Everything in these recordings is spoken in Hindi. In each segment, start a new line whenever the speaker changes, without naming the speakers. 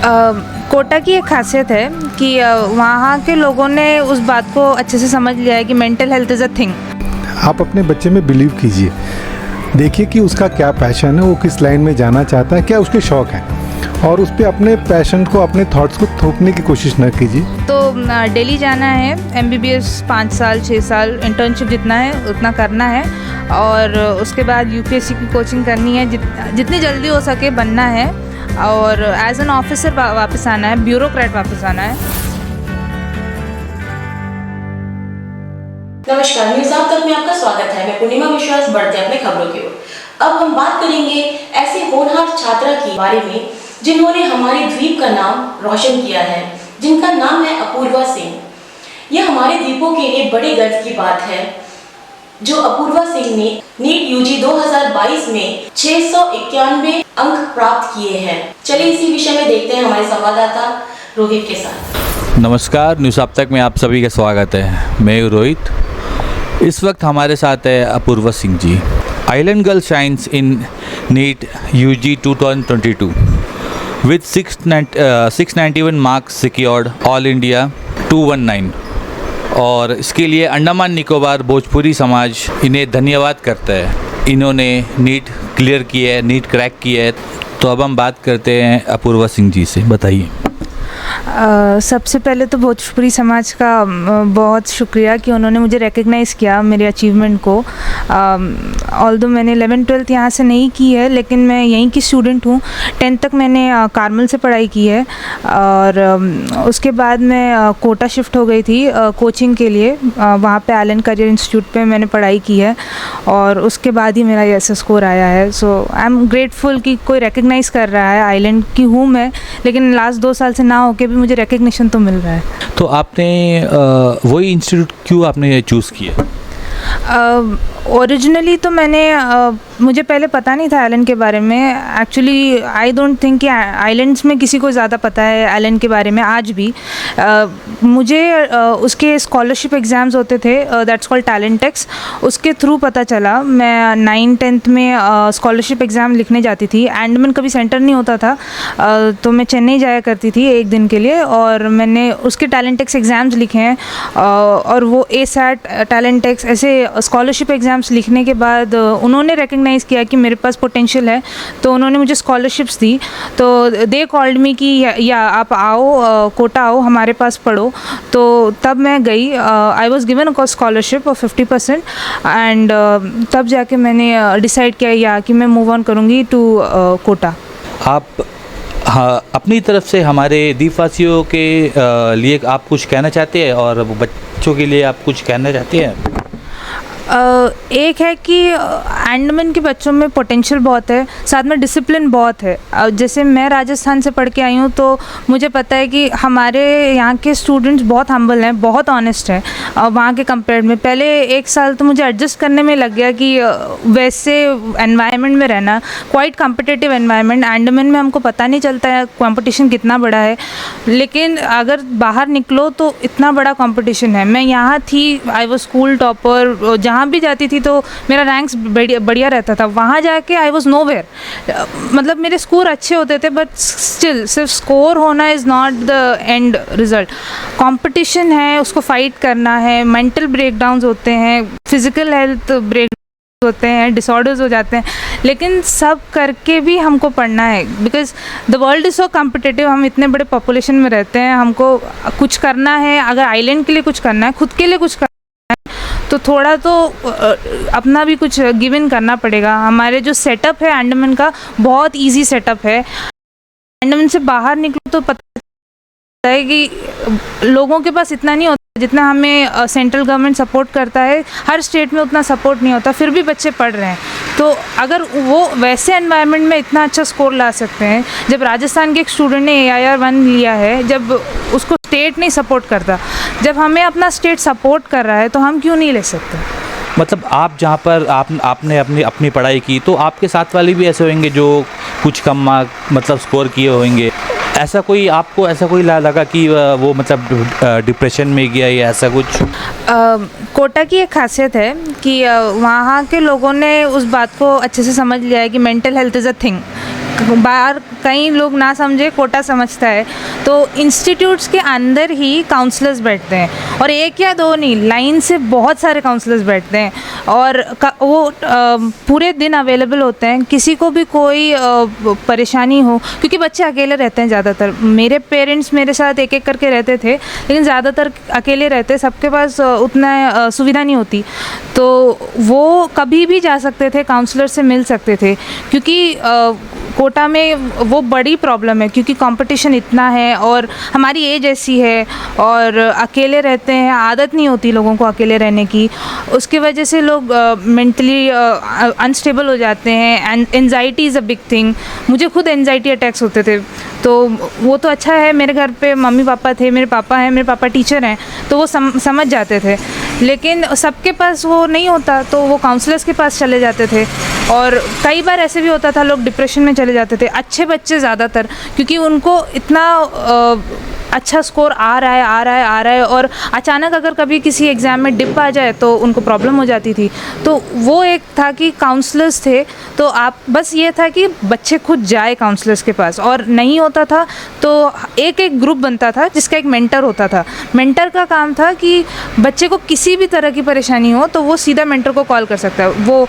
कोटा की एक खासियत है कि वहाँ के लोगों ने उस बात को अच्छे से समझ लिया है कि mental health is a thing.
आप अपने बच्चे में बिलीव कीजिए, देखिए कि उसका क्या पैशन है, वो किस लाइन में जाना चाहता है, क्या उसके शौक़ हैं, और उस पर अपने पैशन को, अपने थॉट्स को थोपने की कोशिश न कीजिए।
तो दिल्ली जाना है, MBBS 5 साल 6 साल इंटर्नशिप जितना है उतना करना है, और उसके बाद UPSC की कोचिंग करनी है, जितनी जल्दी हो सके बनना है, और एज एन ऑफिसर वापस आना है, ब्यूरोक्रेट वापस आना है।
नमस्कार, न्यूज़ आप तक में आपका स्वागत है। मैं पूर्णिमा विश्वास, बढ़ते अपने खबरों की ओर। अब हम बात करेंगे ऐसे होनहार छात्रा के बारे में जिन्होंने हमारे द्वीप का नाम रोशन किया है, जिनका नाम है अपूर्वा सिंह। यह हमारे द्वीपों के लिए बड़े गर्व की बात है जो अपूर्वा सिंह ने नीट UG 2022 में 691 अंक प्राप्त किए हैं। चलिए इसी विषय में देखते हैं हमारे संवाददाता रोहित के साथ।
नमस्कार, न्यूज़ अब तक में आप सभी का स्वागत है। मैं रोहित। इस वक्त हमारे साथ है Apoorva Singh ji. Island girl shines in NEET UG 2022 with 691 marks secured all India 219, और इसके लिए अंडमान निकोबार भोजपुरी समाज इन्हें धन्यवाद करता है। इन्होंने नीट क्लियर की है, नीट क्रैक की है। तो अब हम बात करते हैं अपूर्वा सिंह जी से, बताइए।
सबसे पहले तो भोजपुरी समाज का बहुत शुक्रिया कि उन्होंने मुझे रिकग्नाइज़ किया मेरे अचीवमेंट को। ऑल्दो मैंने 11th-12th यहाँ से नहीं की है, लेकिन मैं यहीं की स्टूडेंट हूँ। 10th तक मैंने कारमल से पढ़ाई की है, और उसके बाद मैं कोटा शिफ्ट हो गई थी कोचिंग के लिए। वहाँ पे आइलैंड करियर इंस्टीट्यूट पे मैंने पढ़ाई की है, और उसके बाद ही मेरा ये ऐसा स्कोर आया है। सो आई एम ग्रेटफुल कि कोई रिकग्नाइज़ कर रहा है। आइलैंड की हूँ मैं, लेकिन लास्ट 2 साल से ना होके भी मुझे रिकग्निशन तो मिल रहा है।
तो आपने वही इंस्टीट्यूट क्यों आपने चूज़ किया?
ओरिजिनली तो मैंने मुझे पहले पता नहीं था आइलैंड के बारे में। एक्चुअली आई डोंट थिंक कि आइलैंड्स में किसी को ज़्यादा पता है आइलैंड के बारे में आज भी। मुझे उसके स्कॉलरशिप एग्ज़ाम्स होते थे, दैट्स कॉल्ड टैलेंटेक्स, उसके थ्रू पता चला। मैं 9th-10th में स्कॉलरशिप एग्ज़ाम लिखने जाती थी। अंडमान कभी सेंटर नहीं होता था, तो मैं चेन्नई जाया करती थी एक दिन के लिए, और मैंने उसके टैलेंटेक्स एग्ज़ाम्स लिखे हैं। और वो ASAT, टैलेंटेक्स, ऐसे स्कॉलरशिप एग्ज़ाम्स लिखने के बाद उन्होंने रिकग्नाइज़ किया कि मेरे पास पोटेंशियल है, तो उन्होंने मुझे स्कॉलरशिप्स दी। तो दे कॉल्ड मी कि या आप आओ, कोटा आओ, हमारे पास पढ़ो। तो तब मैं गई। I was given a scholarship of 50%, and तब जाके मैंने डिसाइड किया कि मैं मूव ऑन करूँगी टू कोटा।
आप अपनी तरफ से हमारे द्वीपवासियों के लिए आप कुछ कहना चाहते हैं, और बच्चों के लिए आप कुछ कहना चाहते हैं?
एक है कि अंडमान के बच्चों में पोटेंशियल बहुत है, साथ में डिसिप्लिन बहुत है। जैसे मैं राजस्थान से पढ़ के आई हूँ, तो मुझे पता है कि हमारे यहाँ के स्टूडेंट्स बहुत हम्बल हैं, बहुत ऑनेस्ट हैं वहाँ के कंपेयर में। पहले 1 साल तो मुझे एडजस्ट करने में लग गया कि वैसे एनवायरनमेंट में रहना, क्वाइट कॉम्पिटिटिव एनवायरनमेंट। अंडमान में हमको पता नहीं चलता है कॉम्पिटिशन कितना बड़ा है, लेकिन अगर बाहर निकलो तो इतना बड़ा कॉम्पिटिशन है। मैं यहाँ थी, आई वॉज स्कूल टॉपर, जहाँ भी जाती थी तो मेरा रैंक्स बढ़िया रहता था। वहाँ जाके आई वॉज नोवेयर। मतलब मेरे स्कोर अच्छे होते थे, बट स्टिल सिर्फ स्कोर होना is not the end result. Competition है, उसको फाइट करना है। मेंटल ब्रेकडाउन्स होते हैं, फिजिकल हेल्थ ब्रेक होते हैं, डिसऑर्डर्स हो जाते हैं, लेकिन सब करके भी हमको पढ़ना है, because the world is so competitive. हम इतने बड़े पॉपुलेशन में रहते हैं, हमको कुछ करना है। अगर आइलैंड के लिए कुछ करना है, खुद के लिए कुछ करना है, तो थोड़ा तो अपना भी कुछ गिव इन करना पड़ेगा। हमारे जो सेटअप है अंडमान का, बहुत इजी सेटअप है। अंडमान से बाहर निकलो तो पता है कि लोगों के पास इतना नहीं होता जितना हमें सेंट्रल गवर्नमेंट सपोर्ट करता है। हर स्टेट में उतना सपोर्ट नहीं होता, फिर भी बच्चे पढ़ रहे हैं। तो अगर वो वैसे एनवायरनमेंट में इतना अच्छा स्कोर ला सकते हैं, जब राजस्थान के एक स्टूडेंट ने AIR 1 लिया है, जब उसको स्टेट नहीं सपोर्ट करता, जब हमें अपना स्टेट सपोर्ट कर रहा है, तो हम क्यों नहीं ले सकते?
मतलब आप जहाँ पर आपने अपनी पढ़ाई की, तो आपके साथ वाले भी ऐसे होंगे जो कुछ कम मार्क मतलब स्कोर किए होंगे। आपको ऐसा कोई लगा कि वो मतलब डिप्रेशन में गया या ऐसा कुछ?
कोटा की एक खासियत है कि वहाँ के लोगों ने उस बात को अच्छे से समझ लिया है कि mental health is a thing, बाहर कई लोग ना समझे, कोटा समझता है। तो इंस्टीट्यूट्स के अंदर ही काउंसलर्स बैठते हैं, और एक या दो नहीं, लाइन से बहुत सारे काउंसलर्स बैठते हैं, और वो पूरे दिन अवेलेबल होते हैं। किसी को भी कोई परेशानी हो, क्योंकि बच्चे अकेले रहते हैं ज़्यादातर। मेरे पेरेंट्स मेरे साथ एक एक करके रहते थे, लेकिन ज़्यादातर अकेले रहते, सबके पास उतना सुविधा नहीं होती, तो वो कभी भी जा सकते थे, काउंसलर से मिल सकते थे। क्योंकि कोटा में वो बड़ी प्रॉब्लम है, क्योंकि कंपटीशन इतना है, और हमारी एज ऐसी है, और अकेले रहते हैं, आदत नहीं होती लोगों को अकेले रहने की। उसकी वजह से लोग मेंटली अनस्टेबल हो जाते हैं, and anxiety is a big thing. मुझे खुद एंजाइटी अटैक्स होते थे, तो वो तो अच्छा है मेरे घर पे मम्मी पापा थे, मेरे पापा टीचर हैं, तो वो समझ जाते थे। लेकिन सबके पास वो नहीं होता, तो वो काउंसलर्स के पास चले जाते थे, और कई बार ऐसे भी होता था लोग डिप्रेशन में चले जाते थे, अच्छे बच्चे ज़्यादातर, क्योंकि उनको इतना अच्छा स्कोर आ रहा है, और अचानक अगर कभी किसी एग्ज़ाम में डिप आ जाए तो उनको प्रॉब्लम हो जाती थी। तो वो एक था कि काउंसलर्स थे, तो आप बस ये था कि बच्चे खुद जाए काउंसलर्स के पास, और नहीं होता था तो एक ग्रुप बनता था जिसका एक मेंटर होता था। मेंटर का काम था कि बच्चे को किसी भी तरह की परेशानी हो तो वो सीधा मेंटर को कॉल कर सकता है, वो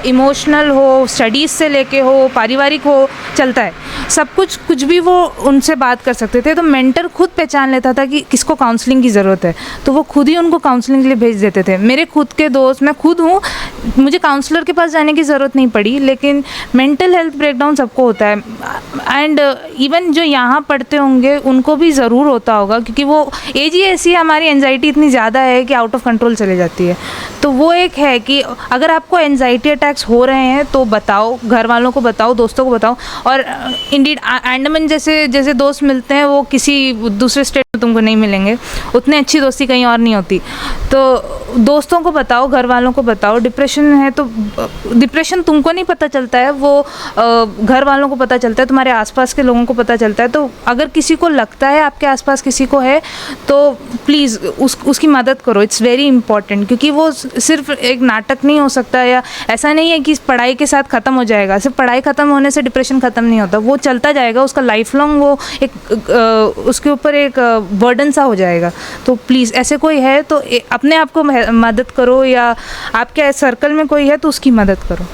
इमोशनल हो, स्टडीज़ से लेके हो, पारिवारिक हो, चलता है सब कुछ भी वो उनसे बात कर सकते थे। तो मेंटर खुद पहचान लेता था कि किसको काउंसलिंग की ज़रूरत है, तो वो खुद ही उनको काउंसलिंग के लिए भेज देते थे। मेरे खुद के दोस्त, मैं खुद हूँ, मुझे काउंसलर के पास जाने की ज़रूरत नहीं पड़ी, लेकिन मेंटल हेल्थ ब्रेकडाउन सबको होता है, एंड इवन जो यहाँ पढ़ते होंगे उनको भी ज़रूर होता होगा, क्योंकि वो एज ही ऐसी है, हमारी एंजाइटी इतनी ज़्यादा है कि आउट ऑफ कंट्रोल चले जाती है। तो वो एक है कि अगर आपको एंजाइटी अटैक्स हो रहे हैं तो बताओ, घर वालों को बताओ, दोस्तों को बताओ। और इंडीड अंडमान जैसे दोस्त मिलते हैं, वो किसी दूसरे स्टेट में तुमको नहीं मिलेंगे, उतनी अच्छी दोस्ती कहीं और नहीं होती। तो दोस्तों को बताओ, घर वालों को बताओ। डिप्रेशन है तो डिप्रेशन तुमको नहीं पता चलता है, वो घर वालों को पता चलता है, तुम्हारे आसपास के लोगों को पता चलता है। तो अगर किसी को लगता है आपके आसपास किसी को है, तो प्लीज़ उसकी मदद करो, इट्स वेरी इंपॉर्टेंट। क्योंकि वो सिर्फ एक नाटक नहीं हो सकता, या ऐसा नहीं है कि पढ़ाई के साथ ख़त्म हो जाएगा। सिर्फ पढ़ाई ख़त्म होने से डिप्रेशन ख़त्म नहीं होता, वो चलता जाएगा, उसका लाइफ लॉन्ग वो एक उसके ऊपर एक बर्डन सा हो जाएगा। तो प्लीज़ ऐसे कोई है तो अपने आप को मदद करो, या आपके सर्कल में कोई है तो उसकी मदद करो।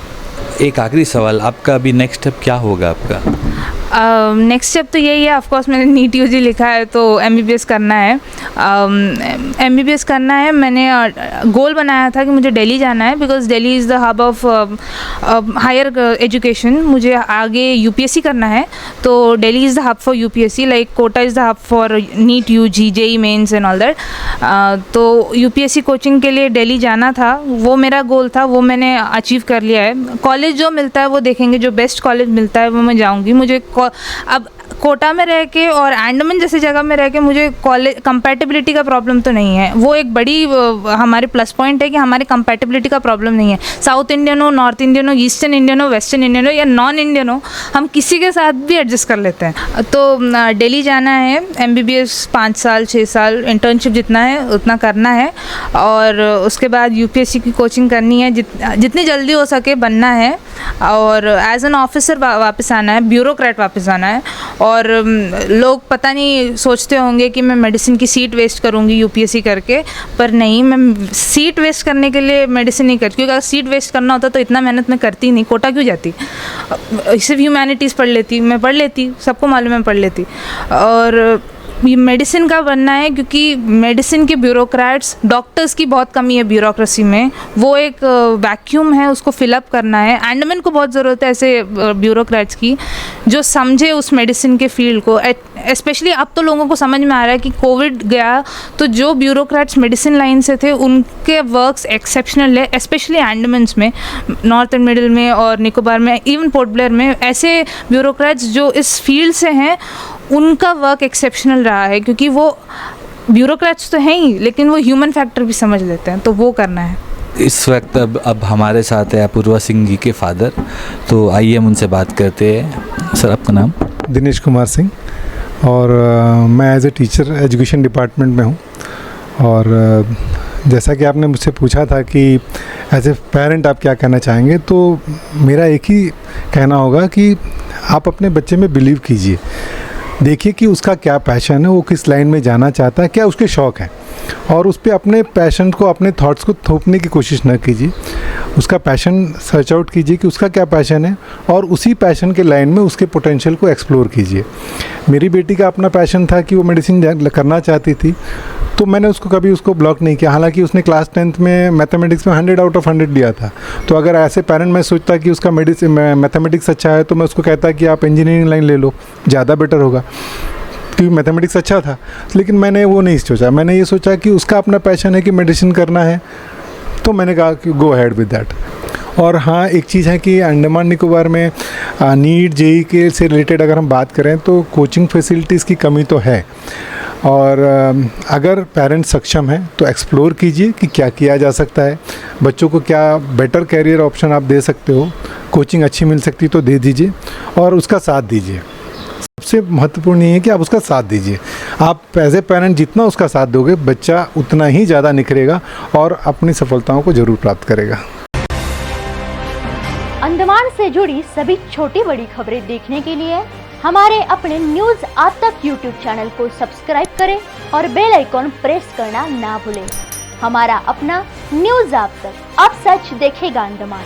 एक आखिरी सवाल, आपका अभी नेक्स्ट स्टेप क्या होगा आपका?
नेक्स्ट स्टेप तो यही है, ऑफकोर्स मैंने नीट यूजी लिखा है तो MBBS करना है। MBBS करना है, मैंने गोल बनाया था कि मुझे दिल्ली जाना है, because Delhi is the hub of higher education. मुझे आगे UPSC करना है, तो Delhi is the hub for UPSC, like Kota is the hub for NEET UG, JEE mains and all that. तो UPSC कोचिंग के लिए दिल्ली जाना था, वो मेरा गोल था, वो मैंने अचीव कर लिया है। कॉलेज जो मिलता है वो देखेंगे, जो बेस्ट कॉलेज मिलता है वो मैं जाऊँगी। मुझे अब कोटा में रह के और अंडमान जैसी जगह में रह के मुझे कॉलेज कंपैटिबिलिटी का प्रॉब्लम तो नहीं है। वो एक बड़ी हमारे प्लस पॉइंट है कि हमारे कंपैटिबिलिटी का प्रॉब्लम नहीं है। साउथ इंडियन हो, नॉर्थ इंडियन हो, ईस्टर्न इंडियन हो, वेस्टर्न इंडियन हो या नॉन इंडियन हो, हम किसी के साथ भी एडजस्ट कर लेते हैं। तो दिल्ली जाना है, MBBS 5 साल 6 साल इंटर्नशिप जितना है उतना करना है, और उसके बाद UPSC की कोचिंग करनी है, जितनी जल्दी हो सके बनना है, और एज एन ऑफिसर वापस आना है, ब्यूरोक्रेट वापस आना है। और लोग पता नहीं सोचते होंगे कि मैं मेडिसिन की सीट वेस्ट करूंगी UPSC करके, पर नहीं, मैं सीट वेस्ट करने के लिए मेडिसिन नहीं करती, क्योंकि अगर सीट वेस्ट करना होता तो इतना मेहनत मैं करती नहीं, कोटा क्यों जाती, सिर्फ ह्यूमैनिटीज़ पढ़ लेती, मैं पढ़ लेती, सबको मालूम है पढ़ लेती। और ये मेडिसिन का बनना है, क्योंकि मेडिसिन के ब्यूरोक्रेट्स, डॉक्टर्स की बहुत कमी है ब्यूरोक्रेसी में, वो एक वैक्यूम है, उसको फिलअप करना है। अंडमान को बहुत ज़रूरत है ऐसे ब्यूरोक्रेट्स की जो समझे उस मेडिसिन के फील्ड को। स्पेशली अब तो लोगों को समझ में आ रहा है कि कोविड गया तो जो ब्यूरोक्रेट्स मेडिसिन लाइन से थे उनके वर्क्स एक्सेप्शनल है, स्पेशली अंडमान में, नॉर्थ एंड मिडिल में और निकोबार में, इवन पोर्ट ब्लेयर में। ऐसे ब्यूरोक्रेट्स जो इस फील्ड से हैं उनका वर्क एक्सेप्शनल रहा है, क्योंकि वो ब्यूरोक्रेट्स तो हैं ही, लेकिन वो ह्यूमन फैक्टर भी समझ लेते हैं, तो वो करना है।
इस वक्त अब हमारे साथ है अपूर्वा सिंह जी के फादर, तो आइए हम उनसे बात करते हैं। सर, आपका नाम?
दिनेश कुमार सिंह, और मैं as a teacher education department में हूँ। और जैसा कि आपने मुझसे पूछा था कि एज ए पेरेंट आप क्या कहना चाहेंगे, तो मेरा एक ही कहना होगा कि आप अपने बच्चे में बिलीव कीजिए, देखिए कि उसका क्या पैशन है, वो किस लाइन में जाना चाहता है, क्या उसके शौक़ हैं, और उस पे अपने पैशन को, अपने थॉट्स को थोपने की कोशिश ना कीजिए। उसका पैशन सर्च आउट कीजिए कि उसका क्या पैशन है, और उसी पैशन के लाइन में उसके पोटेंशियल को एक्सप्लोर कीजिए। मेरी बेटी का अपना पैशन था कि वो मेडिसिन करना चाहती थी, तो मैंने उसको ब्लॉक नहीं किया। हालांकि उसने क्लास 10th में मैथमेटिक्स में 100 आउट ऑफ 100 लिया था। तो अगर ऐसे पेरेंट मैं सोचता कि उसका मैथमेटिक्स अच्छा है, तो मैं उसको कहता कि आप इंजीनियरिंग लाइन ले लो, ज़्यादा बेटर होगा, क्योंकि मैथमेटिक्स अच्छा था। लेकिन मैंने वो नहीं सोचा, मैंने ये सोचा कि उसका अपना पैशन है कि मेडिसिन करना है, तो मैंने कहा कि गो अहेड विद दैट। और हाँ, एक चीज़ है कि अंडमान निकोबार में नीट जेई के से रिलेटेड अगर हम बात करें तो कोचिंग फैसिलिटीज़ की कमी तो है, और अगर पेरेंट्स सक्षम हैं तो एक्सप्लोर कीजिए कि क्या किया जा सकता है, बच्चों को क्या बेटर कैरियर ऑप्शन आप दे सकते हो, कोचिंग अच्छी मिल सकती तो दे दीजिए और उसका साथ दीजिए। सबसे महत्वपूर्ण ये है कि आप उसका साथ दीजिए। आप एज ए पेरेंट जितना उसका साथ दोगे, बच्चा उतना ही ज़्यादा निखरेगा और अपनी सफलताओं को ज़रूर प्राप्त करेगा।
अंडमान से जुड़ी सभी छोटी बड़ी खबरें देखने के लिए हमारे अपने न्यूज़ आज तक यूट्यूब चैनल को सब्सक्राइब करें और बेल आइकॉन प्रेस करना ना भूलें। हमारा अपना न्यूज़ आज तक, अब सच देखेगा अंडमान।